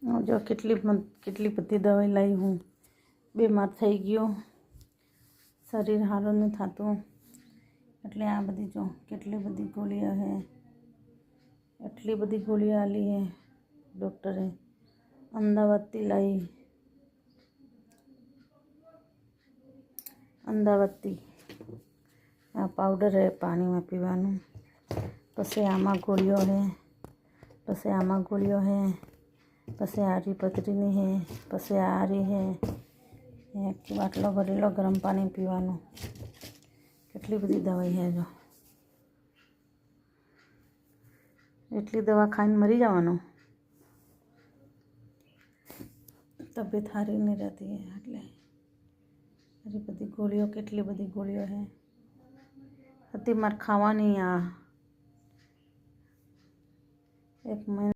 जो કેટલી બધી દવાઈ લાવી હું બીમાર થઈ ગયો, શરીર સારું નહીં થતું, એટલે આ બધી જો કેટલી બધી ગોળીઓ છે, એટલી બધી ગોળીઓ આલી છે ડૉક્ટરે। અમદાવાદથી લાવી, અમદાવાદથી આ પાવડર છે પાણીમાં પીવાનું, પછી આમાં ગોળીઓ છે, પછી આમાં ગોળીઓ છે, પછી આરી પથરીની છે, પછી આરી છે, એક બાટલો ભરેલો ગરમ પાણી પીવાનું, કેટલી બધી દવાઈ છે જો। એટલી દવા ખાઈને મરી જવાનું, તબિયત સારી નહીં રહેતી એટલે આરી બધી ગોળીઓ, કેટલી બધી ગોળીઓ છે હતી મારે ખાવાની। આ એક મહિના